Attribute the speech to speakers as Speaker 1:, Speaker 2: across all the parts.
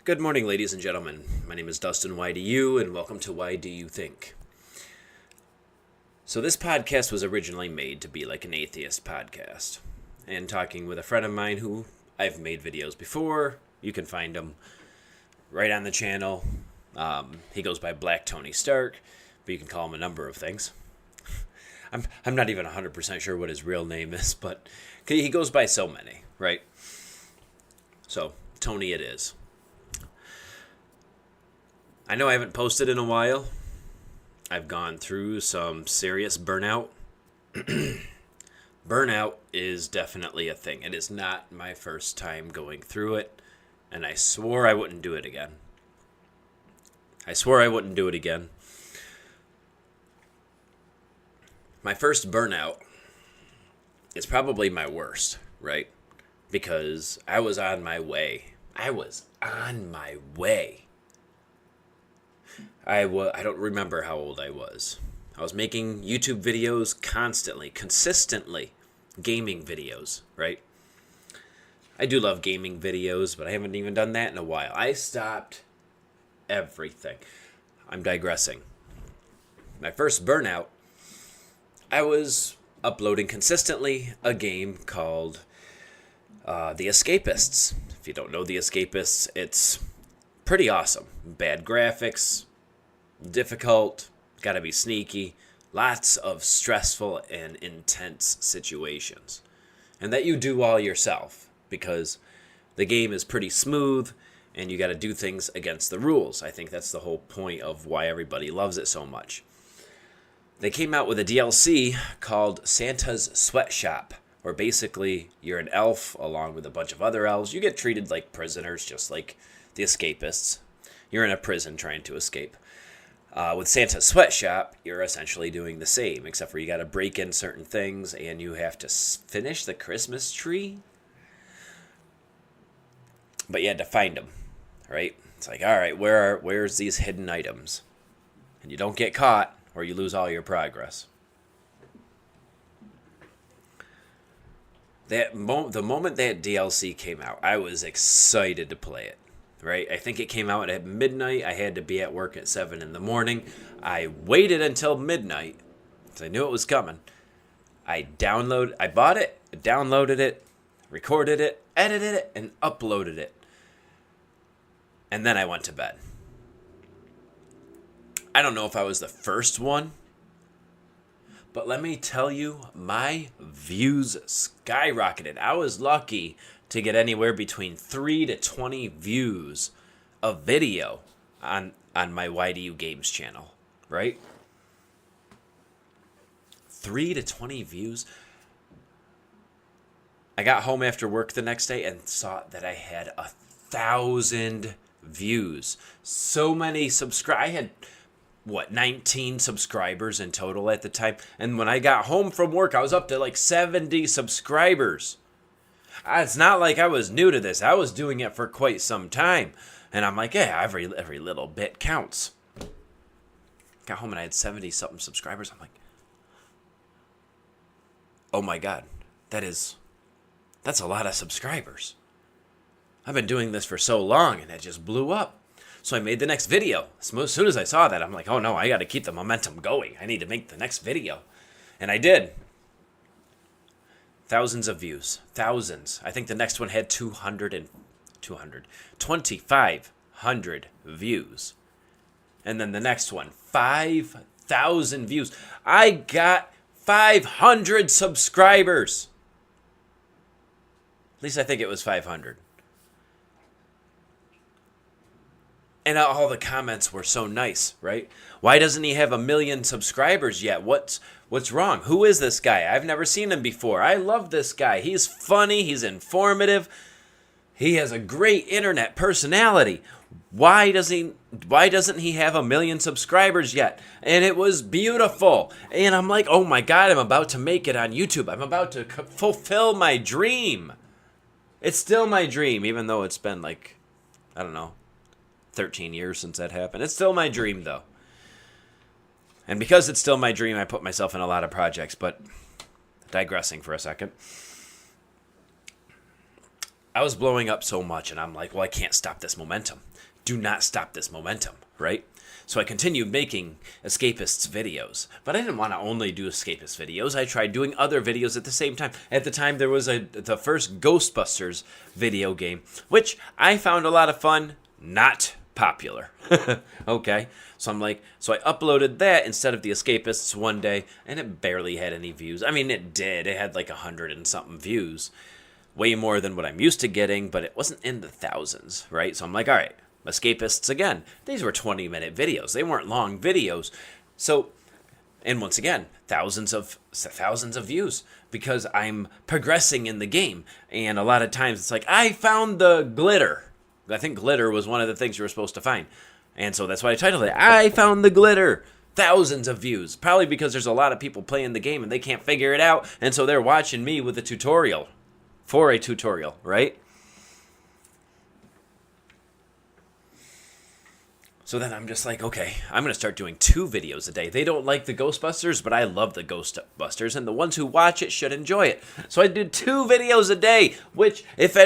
Speaker 1: Good morning, ladies and gentlemen. My name is Dustin YDU, and welcome to Why Do You Think? So this podcast was originally made to be like an atheist podcast. And talking with a friend of mine who I've made videos before, you can find him right on the channel. He goes by Black Tony Stark, but you can call him a number of things. I'm not even 100% sure what his real name is, but he goes by so many, right? So, Tony it is. I know I haven't posted in a while. I've gone through some serious burnout. Burnout is definitely a thing. It is not my first time going through it, and I swore I wouldn't do it again. My first burnout is probably my worst, right? Because I was on my way. I don't remember how old I was. I was making YouTube videos constantly, consistently. Gaming videos, right? I do love gaming videos, but I haven't even done that in a while. I stopped everything. I'm digressing. My first burnout, I was uploading consistently a game called The Escapists. If you don't know The Escapists, it's pretty awesome. Bad graphics, difficult, gotta be sneaky, lots of stressful and intense situations. And that you do all yourself, because the game is pretty smooth, and you gotta do things against the rules. I think that's the whole point of why everybody loves it so much. They came out with a DLC called Santa's Sweatshop, where basically you're an elf along with a bunch of other elves. You get treated like prisoners, just like the escapists. You're in a prison trying to escape. With Santa's Sweatshop, you're essentially doing the same, except for you got to break in certain things, and you have to finish the Christmas tree. But you had to find them, right? It's like, all right, where's these hidden items? And you don't get caught, or you lose all your progress. The moment that DLC came out, I was excited to play it. Right? I think it came out at midnight. I had to be at work at 7 in the morning. I waited until midnight because I knew it was coming. I bought it, downloaded it, recorded it, edited it, and uploaded it. And then I went to bed. I don't know if I was the first one, but let me tell you, my views skyrocketed. I was lucky to get anywhere between 3 to 20 views of video on my YDU Games channel, right? 3 to 20 views. I got home after work the next day and saw that I had 1,000 views. So many subscribers. I had, 19 subscribers in total at the time. And when I got home from work, I was up to like 70 subscribers. It's not like I was new to this. I was doing it for quite some time. And I'm like, yeah, every little bit counts. Got home and I had 70-something subscribers. I'm like, oh my God, that's a lot of subscribers. I've been doing this for so long and it just blew up. So I made the next video. As soon as I saw that, I'm like, oh no, I got to keep the momentum going. I need to make the next video. And I did. Thousands of views. Thousands. I think the next one had 2,500 views. And then the next one, 5,000 views. I got 500 subscribers. At least I think it was 500. And all the comments were so nice, right? Why doesn't he have 1 million subscribers yet? What's wrong? Who is this guy? I've never seen him before. I love this guy. He's funny. He's informative. He has a great internet personality. Why doesn't he have 1 million subscribers yet? And it was beautiful. And I'm like, oh my God, I'm about to make it on YouTube. I'm about to fulfill my dream. It's still my dream, even though it's been 13 years since that happened. It's still my dream, though. And because it's still my dream, I put myself in a lot of projects, but digressing for a second. I was blowing up so much, and I'm like, well, I can't stop this momentum. Do not stop this momentum, right? So I continued making escapists videos, but I didn't want to only do escapist videos. I tried doing other videos at the same time. At the time, there was the first Ghostbusters video game, which I found a lot of fun, not popular. Okay, so I uploaded that instead of the escapists one day, and it barely had any views. I mean, it did. It had like 100 and something views, way more than what I'm used to getting, but it wasn't in the thousands, right? So I'm like, all right. Escapists again. These were 20-minute videos. They weren't long videos. So, and once again, thousands of views because I'm progressing in the game. And a lot of times it's like, I found the glitter. I think glitter was one of the things you were supposed to find. And so that's why I titled it, I found the glitter. Thousands of views. Probably because there's a lot of people playing the game and they can't figure it out. And so they're watching me with a tutorial. For a tutorial, right? So then I'm just like, okay, I'm going to start doing 2 videos a day. They don't like the Ghostbusters, but I love the Ghostbusters, and the ones who watch it should enjoy it. So I did 2 videos a day, which, if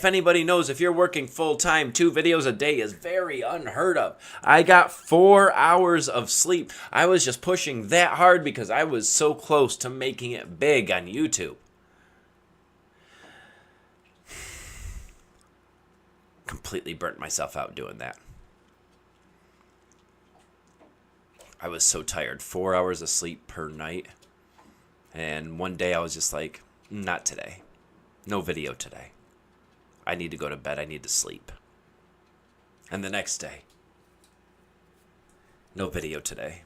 Speaker 1: anybody knows, if you're working full-time, 2 videos a day is very unheard of. I got 4 hours of sleep. I was just pushing that hard because I was so close to making it big on YouTube. Completely burnt myself out doing that. I was so tired. 4 hours of sleep per night. And one day I was just like, not today. No video today. I need to go to bed. I need to sleep. And the next day, no video today.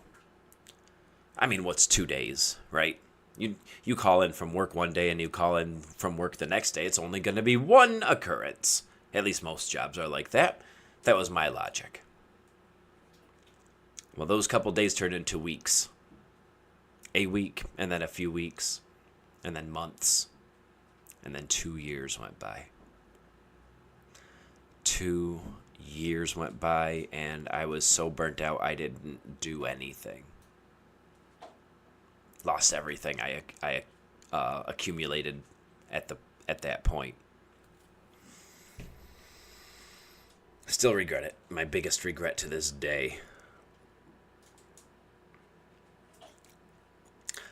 Speaker 1: I mean, what's 2 days, right? You call in from work one day and you call in from work the next day. It's only going to be one occurrence. At least most jobs are like that. That was my logic. Well, those couple days turned into weeks. A week, and then a few weeks, and then months, and then 2 years went by. 2 years went by, and I was so burnt out I didn't do anything. Lost everything I accumulated at that point. Still regret it. My biggest regret to this day.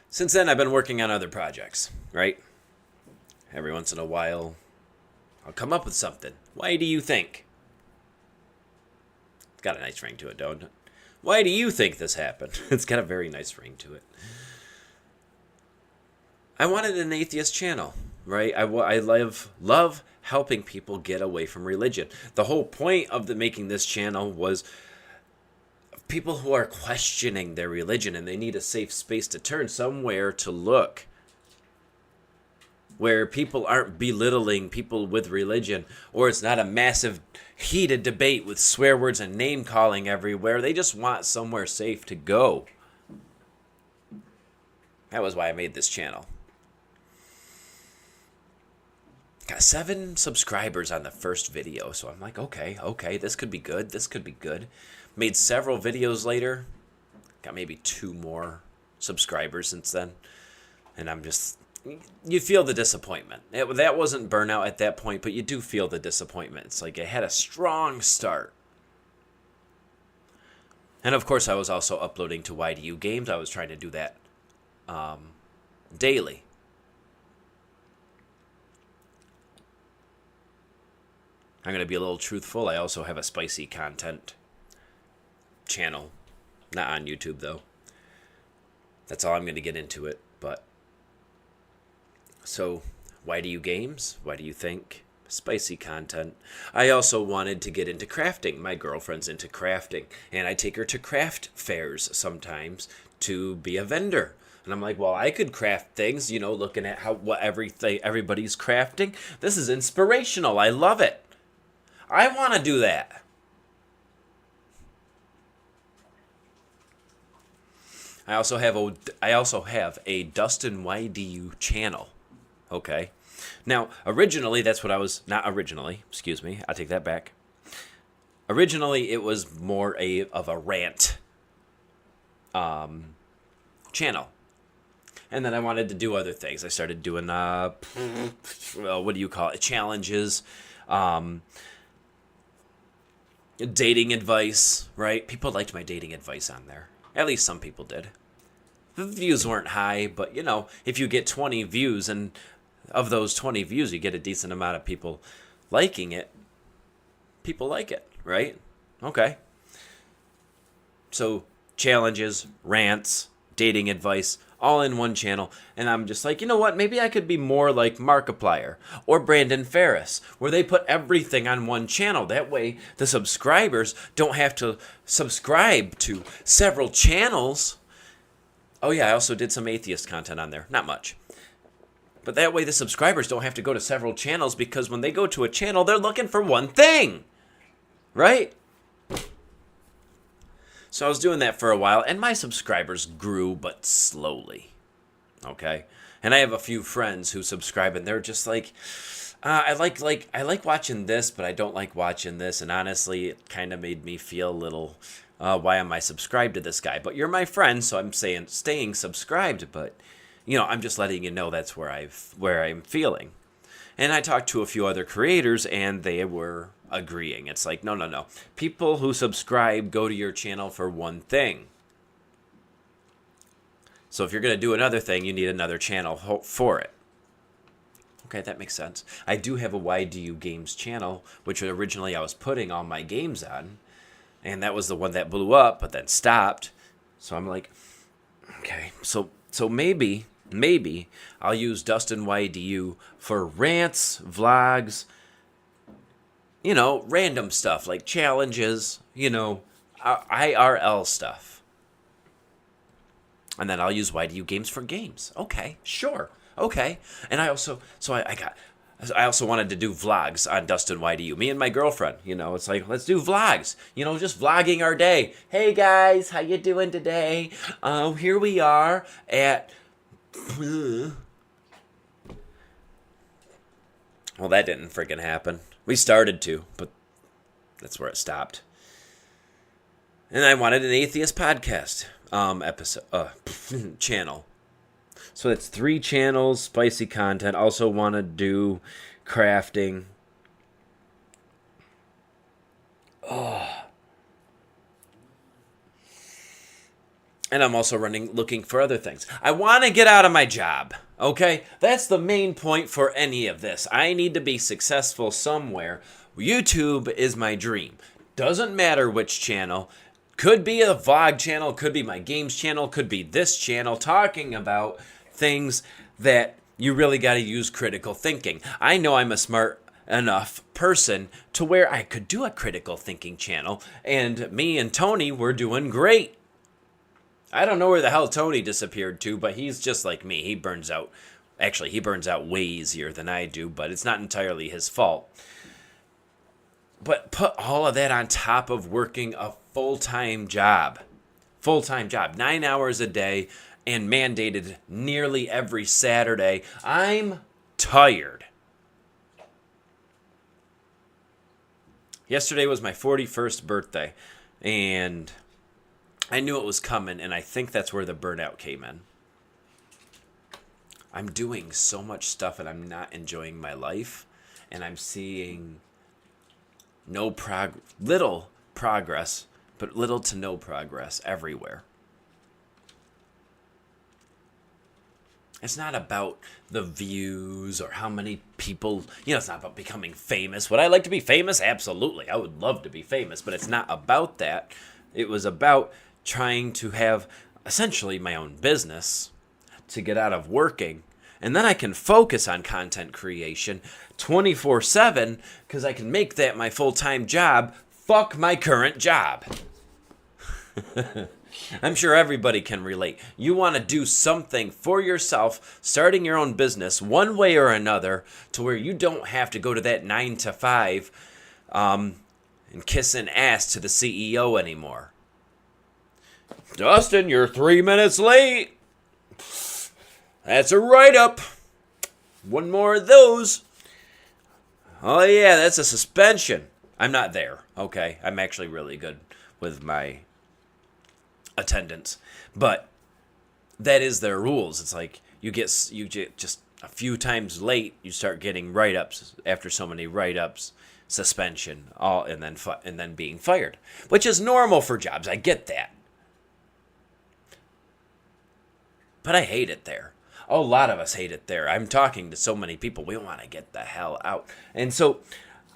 Speaker 1: Since then, I've been working on other projects, right? Every once in a while, I'll come up with something. Why do you think? It's got a nice ring to it, don't it? Why do you think this happened? It's got a very nice ring to it. I wanted an atheist channel, right? I love helping people get away from religion. The whole point of making this channel was people who are questioning their religion and they need a safe space to turn, somewhere to look where people aren't belittling people with religion, or it's not a massive heated debate with swear words and name calling everywhere. They just want somewhere safe to go. That was why I made this channel. Got 7 subscribers on the first video, so I'm like, okay, this could be good. Made several videos later. Got maybe 2 more subscribers since then. And I'm just... You feel the disappointment. That wasn't burnout at that point, but you do feel the disappointment. It's like it had a strong start. And of course, I was also uploading to YDU Games. I was trying to do that daily. I'm going to be a little truthful. I also have a spicy content channel. Not on YouTube, though. That's all I'm going to get into it. But so, why do you games? Why do you think? Spicy content. I also wanted to get into crafting. My girlfriend's into crafting. And I take her to craft fairs sometimes to be a vendor. And I'm like, well, I could craft things, looking at what everybody's crafting. This is inspirational. I love it. I want to do that. I also have a Dustin YDU channel. Okay. Now, originally, that's what I was... Not originally. Excuse me. I take that back. Originally, it was more of a rant channel. And then I wanted to do other things. I started doing, what do you call it? Challenges, dating advice, right? People liked my dating advice on there. At least some people did. The views weren't high, but, if you get 20 views, and of those 20 views, you get a decent amount of people liking it, people like it, right? Okay. So, challenges, rants, dating advice, all in one channel. And I'm just like, you know what? Maybe I could be more like Markiplier or Brandon Ferris, where they put everything on one channel. That way, the subscribers don't have to subscribe to several channels. Oh yeah, I also did some atheist content on there. Not much. But that way the subscribers don't have to go to several channels, because when they go to a channel, they're looking for one thing. Right? So I was doing that for a while, and my subscribers grew, but slowly. Okay? And I have a few friends who subscribe, and they're just like, I like watching this, but I don't like watching this. And honestly, it kind of made me feel a little, why am I subscribed to this guy? But you're my friend, so I'm staying subscribed. But, I'm just letting you know that's where I'm feeling. And I talked to a few other creators, and they were agreeing. It's like, no. People who subscribe go to your channel for one thing. So if you're going to do another thing, you need another channel for it. Okay, that makes sense. I do have a Why Do You Games channel, which originally I was putting all my games on. And that was the one that blew up, but then stopped. So I'm like, okay, so maybe I'll use Dustin YDU for rants, vlogs, random stuff like challenges, IRL stuff. And then I'll use YDU Games for games. Okay, sure. Okay. And I also wanted to do vlogs on Dustin YDU. Me and my girlfriend, it's like, let's do vlogs. Just vlogging our day. Hey guys, how you doing today? Here we are at... Well, that didn't freaking happen. We started to, but that's where it stopped. And I wanted an atheist podcast channel. So it's 3 channels, spicy content. Also want to do crafting. And I'm also looking for other things. I want to get out of my job, okay? That's the main point for any of this. I need to be successful somewhere. YouTube is my dream. Doesn't matter which channel. Could be a vlog channel, could be my games channel, could be this channel talking about things that you really got to use critical thinking. I know I'm a smart enough person to where I could do a critical thinking channel, and me and Tony were doing great. I don't know where the hell Tony disappeared to, but he's just like me. He burns out. Actually, he burns out way easier than I do, but it's not entirely his fault. But put all of that on top of working a full-time job. 9 hours a day, and mandated nearly every Saturday. I'm tired. Yesterday was my 41st birthday, and I knew it was coming, and I think that's where the burnout came in. I'm doing so much stuff, and I'm not enjoying my life, and I'm seeing little progress, but little to no progress everywhere. It's not about the views or how many people, it's not about becoming famous. Would I like to be famous? Absolutely. I would love to be famous, but it's not about that. It was about trying to have essentially my own business to get out of working. And then I can focus on content creation 24/7 because I can make that my full-time job. Fuck my current job. I'm sure everybody can relate. You want to do something for yourself, starting your own business one way or another, to where you don't have to go to that 9 to 5 and kissing ass to the CEO anymore. Dustin, you're 3 minutes late. That's a write-up. One more of those. Oh yeah, that's a suspension. I'm not there, okay? I'm actually really good with my attendance. But that is their rules. It's like you get just a few times late, you start getting write-ups. After so many write-ups, suspension, all and then being fired, which is normal for jobs. I get that, but I hate it there. A lot of us hate it there. I'm talking to so many people. We want to get the hell out, and so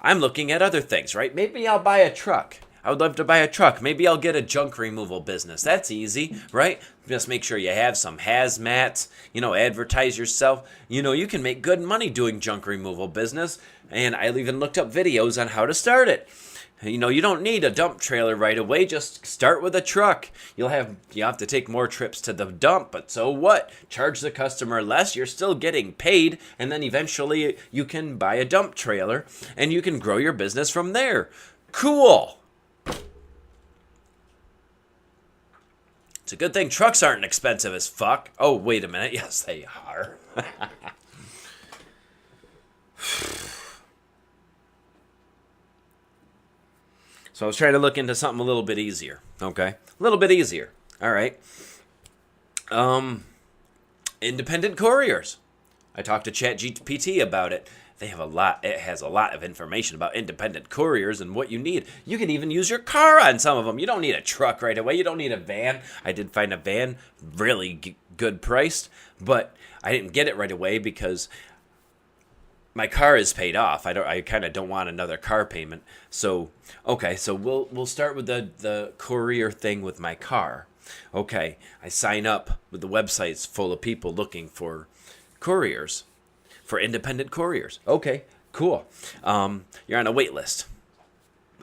Speaker 1: I'm looking at other things. Right? Maybe I'll buy a truck. I would love to buy a truck. Maybe I'll get a junk removal business. That's easy, right? Just make sure you have some hazmats, advertise yourself. You can make good money doing junk removal business. And I even looked up videos on how to start it. You don't need a dump trailer right away. Just start with a truck. You have to take more trips to the dump, but so what? Charge the customer less. You're still getting paid, and then eventually you can buy a dump trailer and you can grow your business from there. Cool. It's a good thing trucks aren't expensive as fuck. Oh, wait a minute. Yes, they are. So I was trying to look into something a little bit easier. Okay? A little bit easier. All right. Independent couriers. I talked to ChatGPT about it. It has a lot of information about independent couriers and what you need. You can even use your car on some of them. You don't need a truck right away. You don't need a van. I did find a van, really good priced, but I didn't get it right away because my car is paid off. I kind of don't want another car payment. So, okay, so we'll start with the courier thing with my car. Okay, I sign up with the websites full of people looking for couriers. For independent couriers. Okay, cool. You're on a wait list.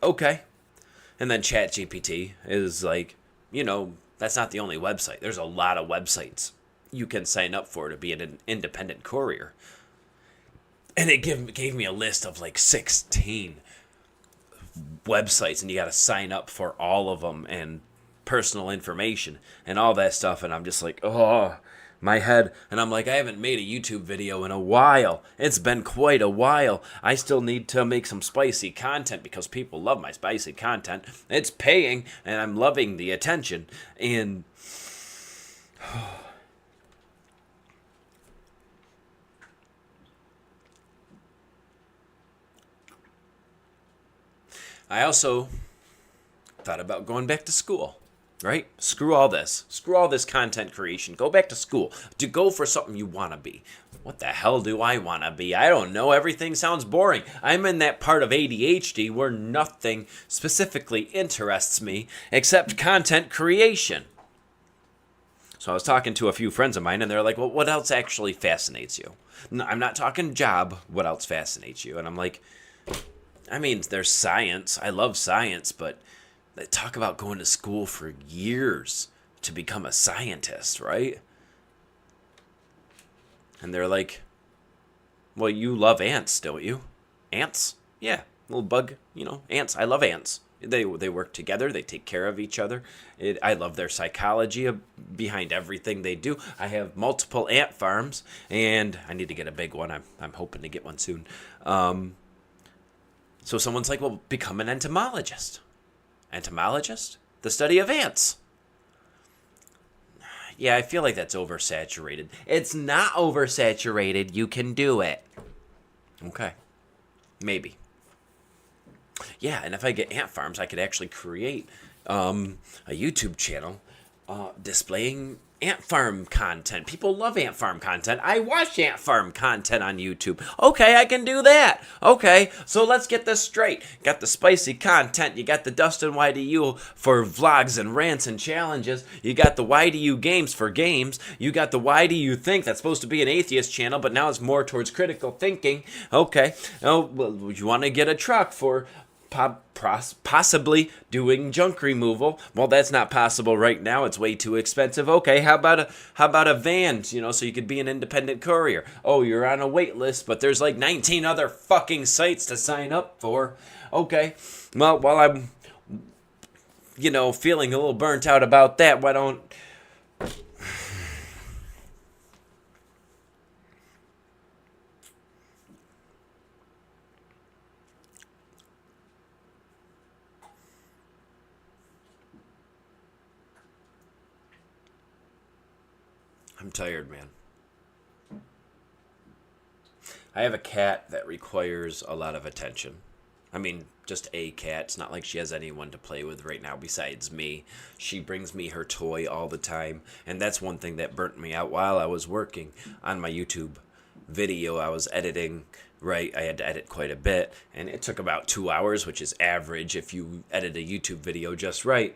Speaker 1: Okay. And then ChatGPT is like, that's not the only website. There's a lot of websites you can sign up for to be an independent courier. And it gave me a list of like 16 websites, and you got to sign up for all of them and personal information and all that stuff. And I'm just like, oh, my head. And I'm like, I haven't made a YouTube video in a while. It's been quite a while. I still need to make some spicy content because people love my spicy content. It's paying, and I'm loving the attention. And I also thought about going back to school. Right? Screw all this. Screw all this content creation. Go back to school. To go for something you want to be. What the hell do I want to be? I don't know. Everything sounds boring. I'm in that part of ADHD where nothing specifically interests me except content creation. So I was talking to a few friends of mine, and they're like, well, what else actually fascinates you? No, I'm not talking job. What else fascinates you? And I'm like, there's science. I love science, but they talk about going to school for years to become a scientist, right? And they're like, well, you love ants, don't you? Ants? Yeah, little bug, ants. I love ants. They work together. They take care of each other. I love their psychology behind everything they do. I have multiple ant farms, and I need to get a big one. I'm hoping to get one soon. So someone's like, well, become an entomologist. Entomologist? The study of ants. Yeah, I feel like that's oversaturated. It's not oversaturated. You can do it. Okay. Maybe. Yeah, and if I get ant farms, I could actually create a YouTube channel displaying ant farm content. People love ant farm content. I watch ant farm content on YouTube. Okay, I can do that. Okay, so let's get this straight. Got the spicy content. You got the Dustin YDU for vlogs and rants and challenges. You got the YDU games for games. You got the YDU Think that's supposed to be an atheist channel, but now it's more towards critical thinking. Okay, oh, well, you want to get a truck for possibly doing junk removal. Well, that's not possible right now. It's way too expensive. Okay, how about a van, so you could be an independent courier. Oh, you're on a wait list, but there's like 19 other fucking sites to sign up for. Okay, well, while I'm, feeling a little burnt out about that, why don't I'm tired, man. I have a cat that requires a lot of attention. I mean, just a cat. It's not like she has anyone to play with right now besides me. She brings me her toy all the time, and that's one thing that burnt me out while I was working on my YouTube video. I was editing, right? I had to edit quite a bit, and it took about 2 hours, which is average if you edit a YouTube video just right.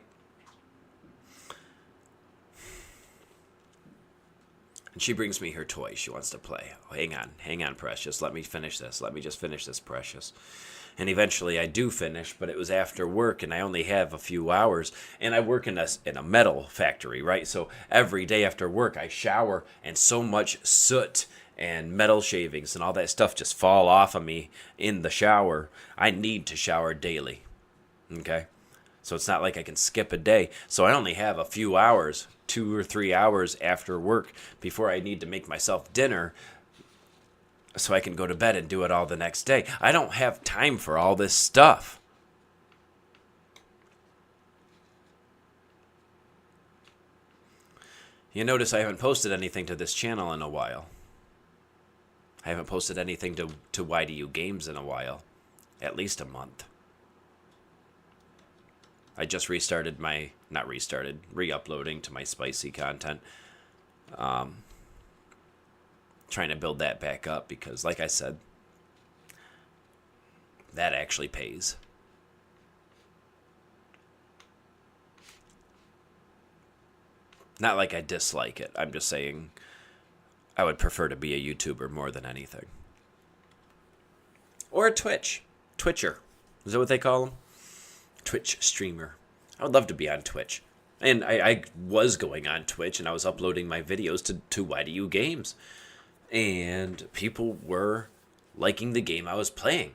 Speaker 1: And she brings me her toy. She wants to play. Oh, hang on, Precious. Let me finish this. Let me just finish this, Precious. And eventually I do finish, but it was after work, and I only have a few hours. And I work in a metal factory, right? So every day after work, I shower, and so much soot and metal shavings and all that stuff just fall off of me in the shower. I need to shower daily, okay? So it's not like I can skip a day. So I only have a few hours, 2 or 3 hours after work before I need to make myself dinner so I can go to bed and do it all the next day. I don't have time for all this stuff. You notice I haven't posted anything to this channel in a while. I haven't posted anything to YDU Games in a while. At least a month. I just re-uploading to my spicy content. Trying to build that back up because, like I said, that actually pays. Not like I dislike it. I'm just saying I would prefer to be a YouTuber more than anything. Or a Twitcher. Is that what they call them? Twitch streamer. I would love to be on Twitch. And I was going on Twitch and I was uploading my videos to YDU Games. And people were liking the game I was playing.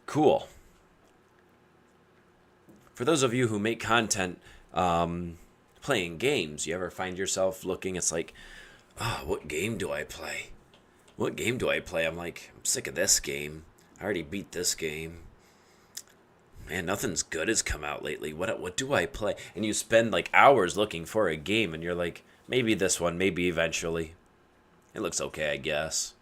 Speaker 1: Cool. For those of you who make content playing games, you ever find yourself looking, it's like, oh, what game do I play? What game do I play? I'm like, I'm sick of this game. I already beat this game. Man, nothing's good has come out lately. What do I play? And you spend like hours looking for a game, and you're like, maybe this one, maybe eventually. It looks okay, I guess.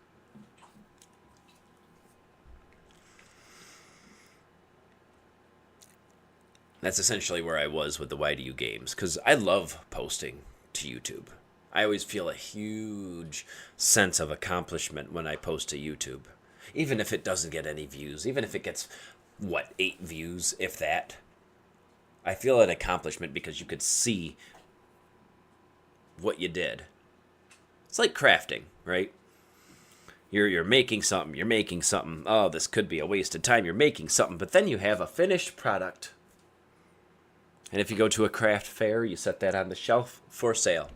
Speaker 1: That's essentially where I was with the YDU Games, because I love posting to YouTube. I always feel a huge sense of accomplishment when I post to YouTube. Even if it doesn't get any views, even if it gets, 8 views, if that. I feel an accomplishment because you could see what you did. It's like crafting, right? You're making something. Oh, this could be a waste of time. You're making something, but then you have a finished product. And if you go to a craft fair, you set that on the shelf for sale.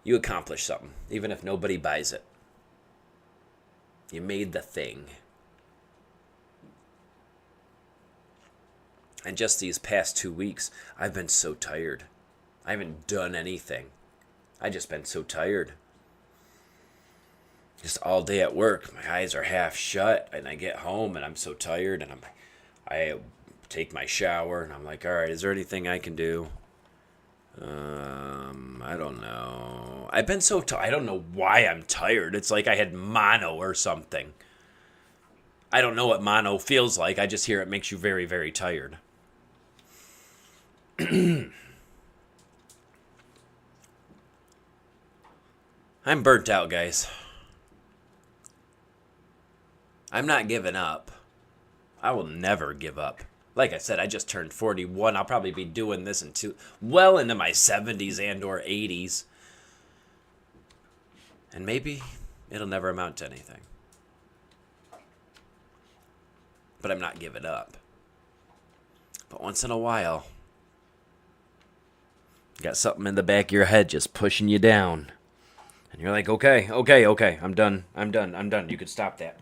Speaker 1: You accomplish something, even if nobody buys it. You made the thing. And just these past 2 weeks, I've been so tired. I haven't done anything. I just been so tired. Just all day at work, my eyes are half shut, and I get home and I'm so tired, and I take my shower, and I'm like, all right, is there anything I can do? I don't know. I've been so tired. I don't know why I'm tired. It's like I had mono or something. I don't know what mono feels like. I just hear it makes you very, very tired. I'm burnt out, guys. I'm not giving up. I will never give up. Like I said, I just turned 41. I'll probably be doing this well into my 70s and or 80s. And maybe it'll never amount to anything. But I'm not giving up. But once in a while, you got something in the back of your head just pushing you down. And you're like, okay, I'm done. You could stop that.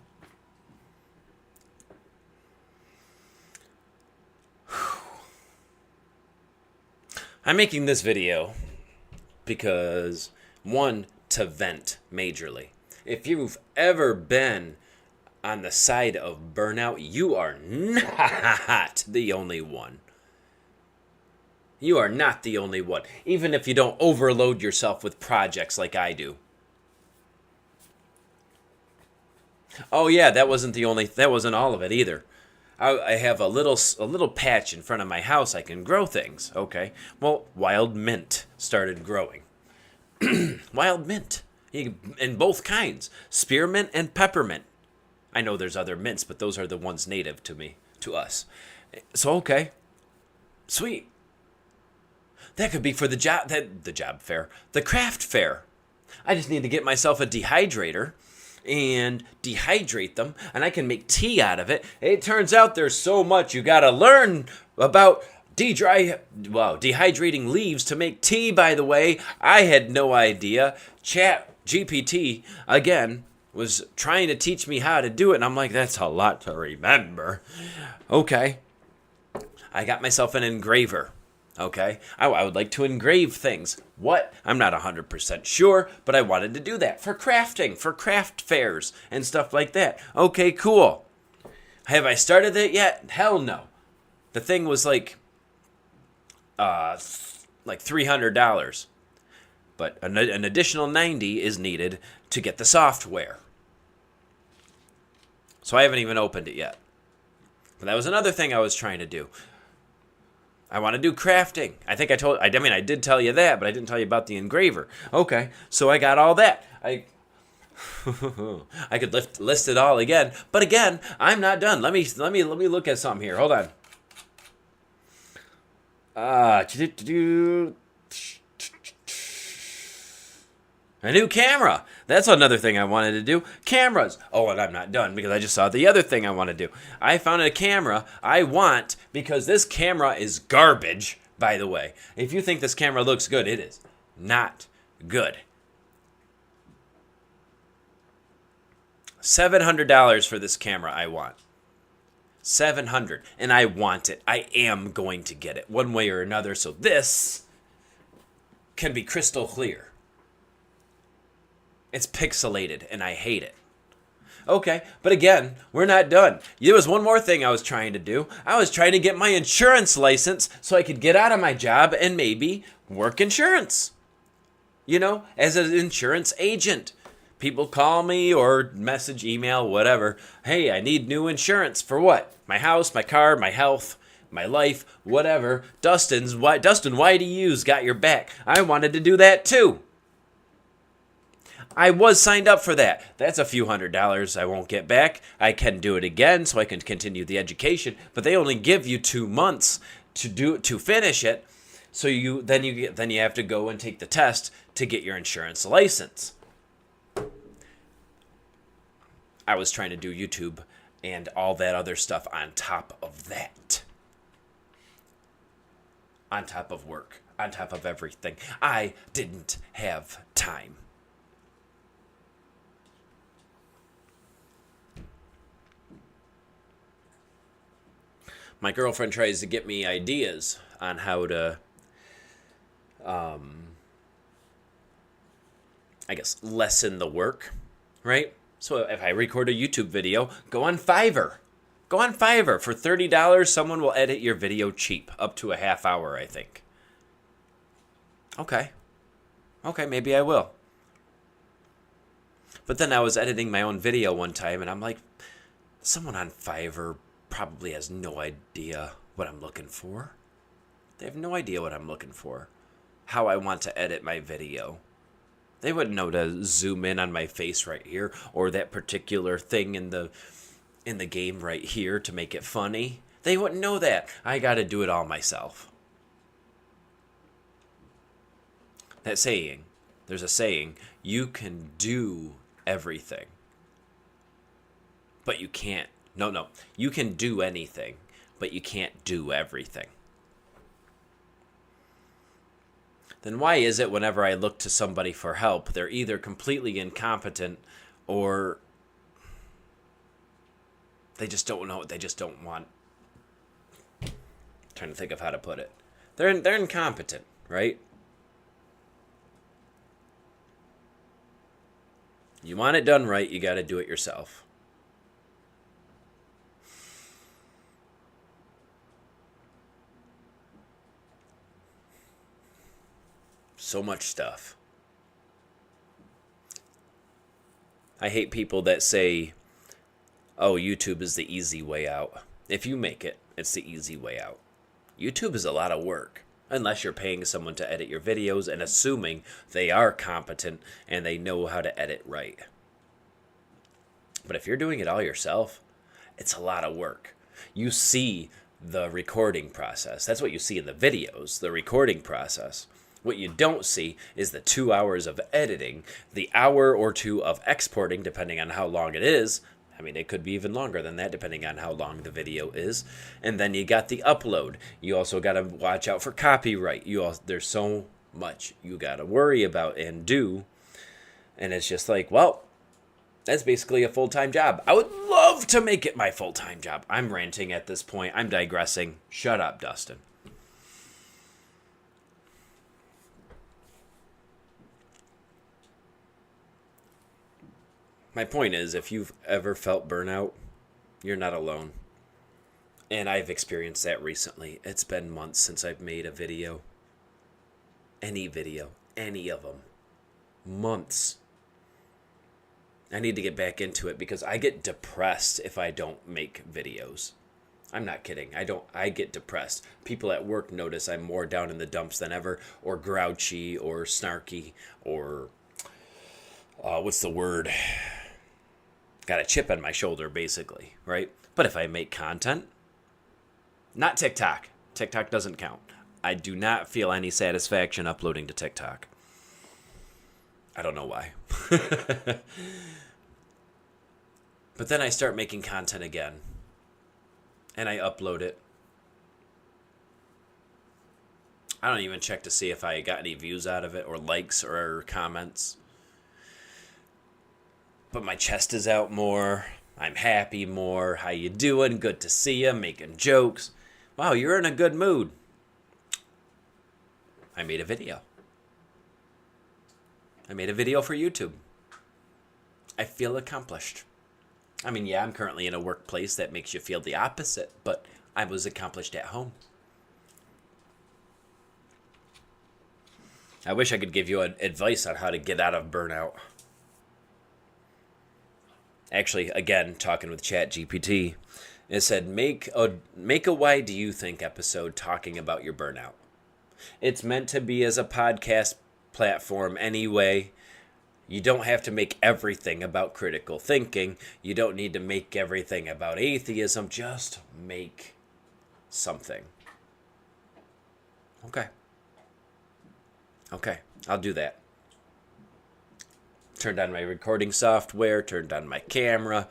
Speaker 1: I'm making this video because, one, to vent majorly. If you've ever been on the side of burnout, you are not the only one. You are not the only one, even if you don't overload yourself with projects like I do. Oh yeah, that wasn't all of it either. I have a little patch in front of my house I can grow things. Okay. Well, wild mint started growing. Wild mint. In both kinds. Spearmint and peppermint. I know there's other mints, but those are the ones native to us. So okay. Sweet. That could be for the job fair. The craft fair. I just need to get myself a dehydrator and dehydrate them, and I can make tea out of it. It turns out there's so much you gotta learn about dehydrating leaves to make tea, by the way. I had no idea. Chat GPT, again, was trying to teach me how to do it, and I'm like, that's a lot to remember. Okay. I got myself an engraver. Okay, I would like to engrave things. What? I'm not 100% sure, but I wanted to do that for crafting, for craft fairs and stuff like that. Okay, cool. Have I started it yet? Hell no. The thing was like $300, but an additional $90 is needed to get the software. So I haven't even opened it yet. But that was another thing I was trying to do. I want to do crafting. I did tell you that, but I didn't tell you about the engraver. Okay, so I got all that. I could list it all again, but again, I'm not done. Let me look at something here. Hold on. A new camera. That's another thing I wanted to do. Cameras. Oh, and I'm not done because I just saw the other thing I want to do. I found a camera I want because this camera is garbage, by the way. If you think this camera looks good, it is not good. $700 for this camera I want. $700, and I want it. I am going to get it one way or another, so this can be crystal clear. It's pixelated, and I hate it. Okay, but again, we're not done. There was one more thing I was trying to do. I was trying to get my insurance license so I could get out of my job and maybe work insurance. You know, as an insurance agent. People call me or message, email, whatever. Hey, I need new insurance. For what? My house, my car, my health, my life, whatever. Dustin, YDU's got your back. I wanted to do that too. I was signed up for that. That's a few $100s I won't get back. I can do it again so I can continue the education, but they only give you 2 months to finish it. So you have to go and take the test to get your insurance license. I was trying to do YouTube and all that other stuff on top of that. On top of work, on top of everything. I didn't have time. My girlfriend tries to get me ideas on how to, lessen the work, right? So if I record a YouTube video, go on Fiverr. Go on Fiverr. For $30, someone will edit your video cheap, up to a half hour, I think. Okay, maybe I will. But then I was editing my own video one time, and I'm like, someone on Fiverr probably has no idea what I'm looking for. They have no idea what I'm looking for. How I want to edit my video. They wouldn't know to zoom in on my face right here or that particular thing in the game right here to make it funny. They wouldn't know that. I got to do it all myself. There's a saying, you can do everything, but you can't. No, you can do anything, but you can't do everything. Then why is it whenever I look to somebody for help, they're either completely incompetent or they just don't know, they just don't want. I'm trying to think of how to put it. They're incompetent, right? You want it done right, you got to do it yourself. So much stuff. I hate people that say, oh, YouTube is the easy way out. If you make it, it's the easy way out. YouTube is a lot of work. Unless you're paying someone to edit your videos and assuming they are competent and they know how to edit right. But if you're doing it all yourself, it's a lot of work. You see the recording process. That's what you see in the videos, the recording process. What you don't see is the 2 hours of editing, the hour or two of exporting, depending on how long it is. I mean, it could be even longer than that, depending on how long the video is. And then you got the upload. You also got to watch out for copyright. There's so much you got to worry about and do. And it's just like, well, that's basically a full-time job. I would love to make it my full-time job. I'm ranting at this point. I'm digressing. Shut up, Dustin. My point is, if you've ever felt burnout, you're not alone. And I've experienced that recently. It's been months since I've made a video. Any video. Any of them. Months. I need to get back into it because I get depressed if I don't make videos. I'm not kidding. I get depressed. People at work notice I'm more down in the dumps than ever, or grouchy, or snarky, or what's the word? Got a chip on my shoulder, basically, right? But if I make content, not TikTok. TikTok doesn't count. I do not feel any satisfaction uploading to TikTok. I don't know why. But then I start making content again. And I upload it. I don't even check to see if I got any views out of it, or likes, or comments. But my chest is out more. I'm happy more. How you doing? Good to see you. Making jokes. Wow, you're in a good mood. I made a video. I made a video for YouTube. I feel accomplished. I mean, yeah, I'm currently in a workplace that makes you feel the opposite, but I was accomplished at home. I wish I could give you advice on how to get out of burnout. Actually, again, talking with ChatGPT, it said, make a Why Do You Think episode talking about your burnout. It's meant to be as a podcast platform anyway. You don't have to make everything about critical thinking. You don't need to make everything about atheism. Just make something. Okay, I'll do that. Turned on my recording software, turned on my camera,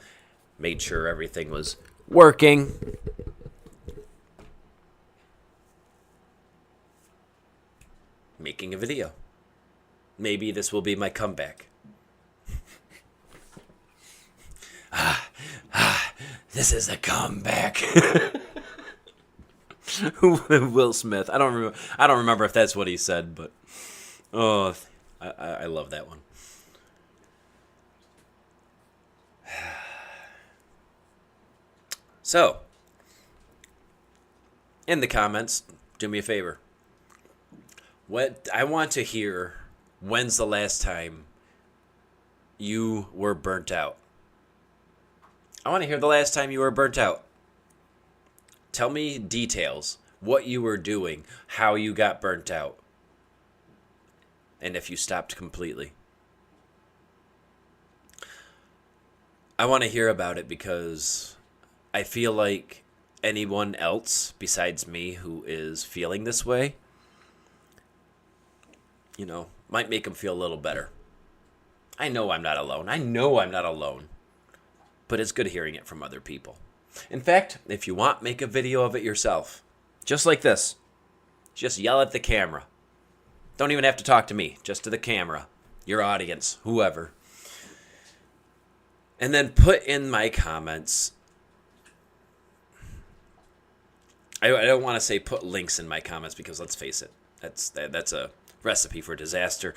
Speaker 1: made sure everything was working. Making a video. Maybe this will be my comeback. This is a comeback. Will Smith. I don't remember if that's what he said, but I love that one. So, in the comments, do me a favor. What I want to hear, when's the last time you were burnt out? I want to hear the last time you were burnt out. Tell me details, what you were doing, how you got burnt out, and if you stopped completely. I want to hear about it because I feel like anyone else besides me who is feeling this way, might make them feel a little better. I know I'm not alone. But it's good hearing it from other people. In fact, if you want, make a video of it yourself. Just like this. Just yell at the camera. Don't even have to talk to me, just to the camera, your audience, whoever. And then put in my comments. I don't want to say put links in my comments because let's face it, that's a recipe for disaster.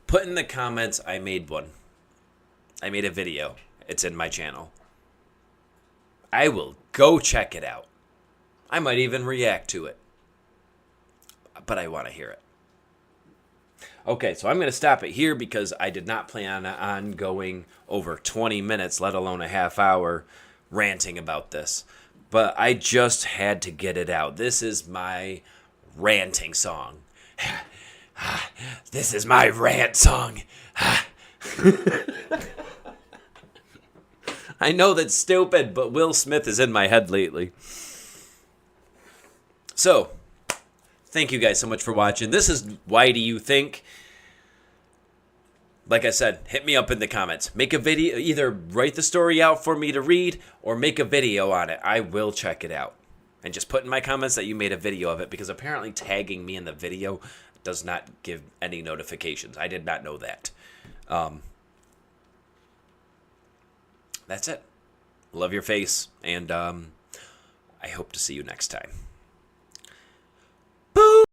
Speaker 1: Put in the comments, I made one. I made a video. It's in my channel. I will go check it out. I might even react to it. But I want to hear it. Okay, so I'm going to stop it here because I did not plan on going over 20 minutes, let alone a half hour, ranting about this. But I just had to get it out. This is my ranting song. This is my rant song. I know that's stupid, but Will Smith is in my head lately. So, thank you guys so much for watching. This is Why Do You Think? Like I said, hit me up in the comments. Make a video, either write the story out for me to read or make a video on it. I will check it out. And just put in my comments that you made a video of it, because apparently tagging me in the video does not give any notifications. I did not know that. That's it. Love your face, and I hope to see you next time.